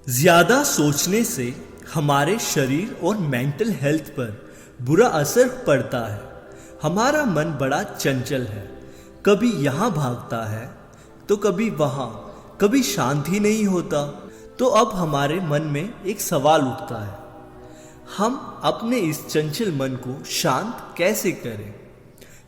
ज्यादा सोचने से हमारे शरीर और मेंटल हेल्थ पर बुरा असर पड़ता है। हमारा मन बड़ा चंचल है, कभी यहाँ भागता है तो कभी वहाँ, कभी शांति नहीं होता। तो अब हमारे मन में एक सवाल उठता है, हम अपने इस चंचल मन को शांत कैसे करें।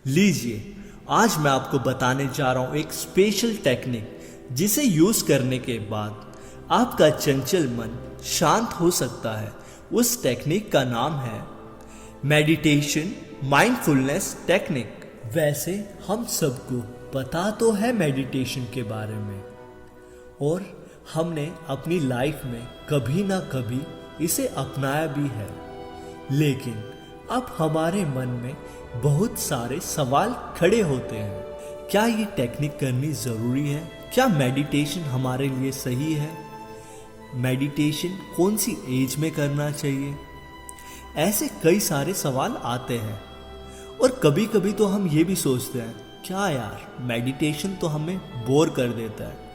लीजिए, आज मैं आपको बताने जा रहा हूँ एक स्पेशल टेक्निक, जिसे यूज़ करने के बाद आपका चंचल मन शांत हो सकता है। उस टेक्निक का नाम है मेडिटेशन माइंडफुलनेस टेक्निक। वैसे हम सबको पता तो है मेडिटेशन के बारे में, और हमने अपनी लाइफ में कभी ना कभी इसे अपनाया भी है। लेकिन अब हमारे मन में बहुत सारे सवाल खड़े होते हैं। क्या ये टेक्निक करनी ज़रूरी है? क्या मेडिटेशन हमारे लिए सही है? मेडिटेशन कौन सी एज में करना चाहिए? ऐसे कई सारे सवाल आते हैं। और कभी कभी तो हम ये भी सोचते हैं, क्या यार, मेडिटेशन तो हमें बोर कर देता है।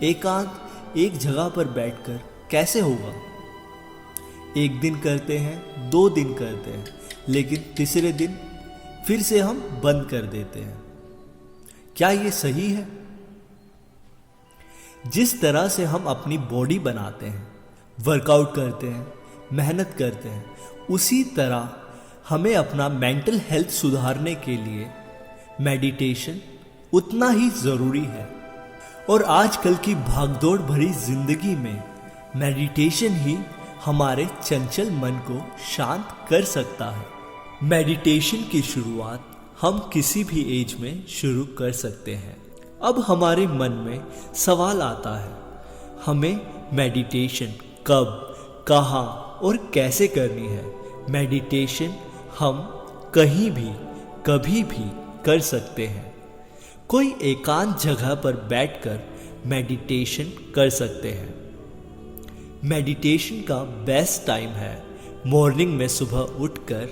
एकांत एक जगह पर बैठकर कैसे होगा? एक दिन करते हैं, 2 दिन करते हैं, लेकिन तीसरे दिन फिर से हम बंद कर देते हैं। क्या ये सही है? जिस तरह से हम अपनी बॉडी बनाते हैं, वर्कआउट करते हैं, मेहनत करते हैं, उसी तरह हमें अपना मेंटल हेल्थ सुधारने के लिए मेडिटेशन उतना ही ज़रूरी है। और आजकल की भागदौड़ भरी जिंदगी में मेडिटेशन ही हमारे चंचल मन को शांत कर सकता है। मेडिटेशन की शुरुआत हम किसी भी एज में शुरू कर सकते हैं। अब हमारे मन में सवाल आता है, हमें मेडिटेशन कब, कहाँ और कैसे करनी है? मेडिटेशन हम कहीं भी, कभी भी कर सकते हैं। कोई एकांत जगह पर बैठकर मेडिटेशन कर सकते हैं। मेडिटेशन का बेस्ट टाइम है मॉर्निंग में सुबह उठकर,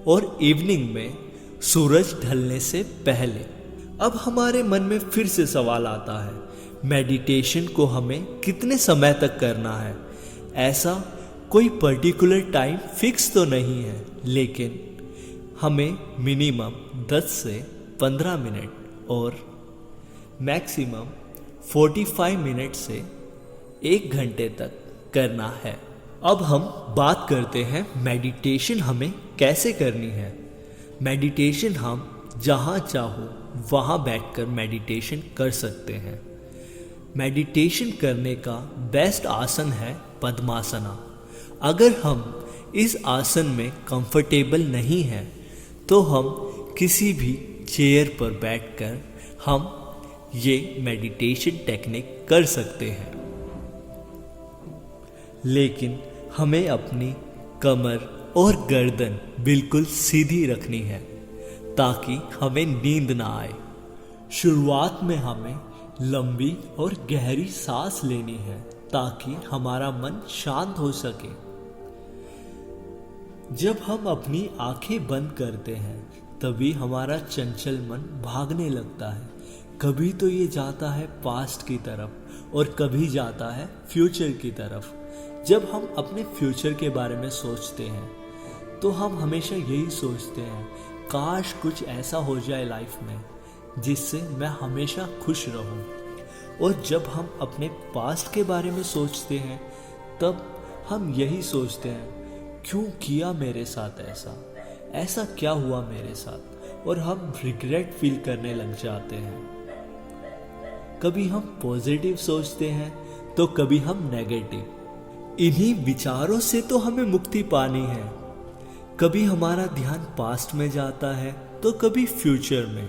और इवनिंग में सूरज ढलने से पहले। अब हमारे मन में फिर से सवाल आता है, मेडिटेशन को हमें कितने समय तक करना है? ऐसा कोई पर्टिकुलर टाइम फिक्स तो नहीं है, लेकिन हमें मिनिमम 10 से 15 मिनट और मैक्सिमम 45 मिनट से 1 घंटे तक करना है। अब हम बात करते हैं मेडिटेशन हमें कैसे करनी है। मेडिटेशन हम जहाँ चाहो वहाँ बैठकर मेडिटेशन कर सकते हैं। मेडिटेशन करने का बेस्ट आसन है पद्मासना। अगर हम इस आसन में कंफर्टेबल नहीं हैं, तो हम किसी भी चेयर पर बैठकर हम ये मेडिटेशन टेक्निक कर सकते हैं। लेकिन हमें अपनी कमर और गर्दन बिल्कुल सीधी रखनी है, ताकि हमें नींद ना आए। शुरुआत में हमें लंबी और गहरी सांस लेनी है, ताकि हमारा मन शांत हो सके। जब हम अपनी आंखें बंद करते हैं, तभी हमारा चंचल मन भागने लगता है। कभी तो ये जाता है पास्ट की तरफ, और कभी जाता है फ्यूचर की तरफ। जब हम अपने फ्यूचर के बारे में सोचते हैं, तो हम हमेशा यही सोचते हैं, काश कुछ ऐसा हो जाए लाइफ में जिससे मैं हमेशा खुश रहूं। और जब हम अपने पास्ट के बारे में सोचते हैं, तब हम यही सोचते हैं, क्यों किया मेरे साथ ऐसा, ऐसा क्या हुआ मेरे साथ, और हम रिग्रेट फील करने लग जाते हैं। कभी हम पॉजिटिव सोचते हैं तो कभी हम नेगेटिव। इन्हीं विचारों से तो हमें मुक्ति पानी है। कभी हमारा ध्यान पास्ट में जाता है तो कभी फ्यूचर में।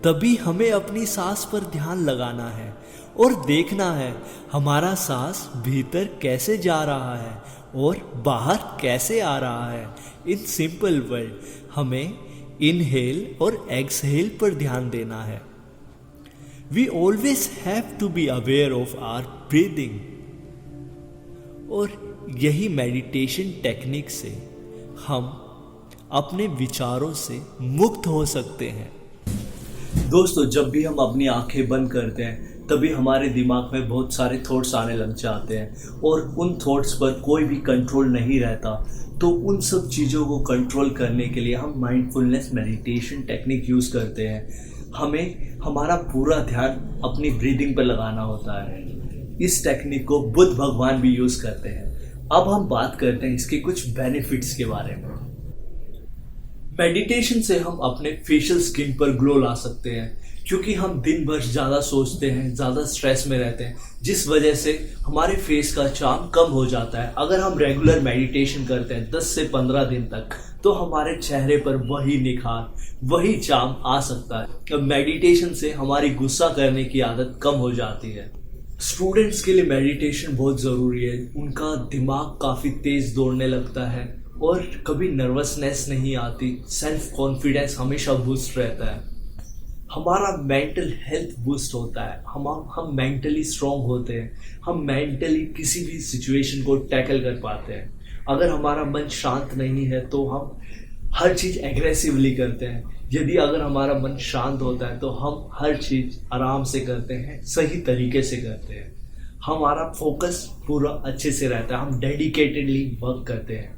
तभी हमें अपनी सांस पर ध्यान लगाना है और देखना है हमारा सांस भीतर कैसे जा रहा है और बाहर कैसे आ रहा है। इन सिंपल वर्ड हमें इनहेल और एक्सहेल पर ध्यान देना है। We always have to be aware of our breathing. और यही मेडिटेशन टेक्निक से हम अपने विचारों से मुक्त हो सकते हैं। दोस्तों, जब भी हम अपनी आंखें बंद करते हैं, तभी हमारे दिमाग में बहुत सारे थॉट्स आने लग जाते हैं और उन थॉट्स पर कोई भी कंट्रोल नहीं रहता। तो उन सब चीज़ों को कंट्रोल करने के लिए हम माइंडफुलनेस मेडिटेशन टेक्निक यूज़ करते हैं। हमें हमारा पूरा ध्यान अपनी ब्रीदिंग पर लगाना होता है। इस टेक्निक को बुद्ध भगवान भी यूज़ करते हैं। अब हम बात करते हैं इसके कुछ बेनिफिट्स के बारे में। मेडिटेशन से हम अपने फेशियल स्किन पर ग्लो ला सकते हैं, क्योंकि हम दिन भर ज़्यादा सोचते हैं, ज़्यादा स्ट्रेस में रहते हैं, जिस वजह से हमारे फेस का चार्म कम हो जाता है। अगर हम रेगुलर मेडिटेशन करते हैं 10 से 15 दिन तक, तो हमारे चेहरे पर वही निखार, वही चार्म आ सकता है। अब मेडिटेशन से हमारी गुस्सा करने की आदत कम हो जाती है। स्टूडेंट्स के लिए मेडिटेशन बहुत ज़रूरी है। उनका दिमाग काफ़ी तेज़ दौड़ने लगता है और कभी नर्वसनेस नहीं आती, सेल्फ कॉन्फिडेंस हमेशा बूस्ट रहता है, हमारा मेंटल हेल्थ बूस्ट होता है, हम मेंटली स्ट्रांग होते हैं, हम मेंटली किसी भी सिचुएशन को टैकल कर पाते हैं। अगर हमारा मन शांत नहीं है तो हम हर चीज़ एग्रेसिवली करते हैं। यदि अगर हमारा मन शांत होता है तो हम हर चीज़ आराम से करते हैं, सही तरीके से करते हैं, हमारा फोकस पूरा अच्छे से रहता है, हम डेडिकेटेडली वर्क करते हैं।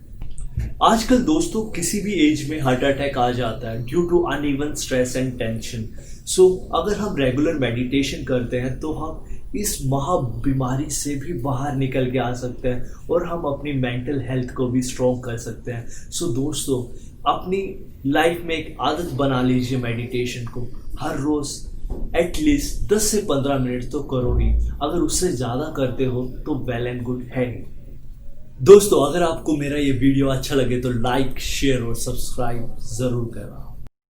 आजकल दोस्तों किसी भी एज में हार्ट अटैक आ जाता है due to uneven stress and tension. So अगर हम रेगुलर मेडिटेशन करते हैं तो हम इस महा बीमारी से भी बाहर निकल के आ सकते हैं और हम अपनी मेंटल हेल्थ को भी स्ट्रॉन्ग कर सकते हैं। सो दोस्तों अपनी लाइफ में एक आदत बना लीजिए मेडिटेशन को। हर रोज़ एटलीस्ट 10 से 15 मिनट तो करो ही। अगर उससे ज़्यादा करते हो तो वेल एंड गुड है ही। दोस्तों अगर आपको मेरा ये वीडियो अच्छा लगे तो लाइक, शेयर और सब्सक्राइब ज़रूर करना।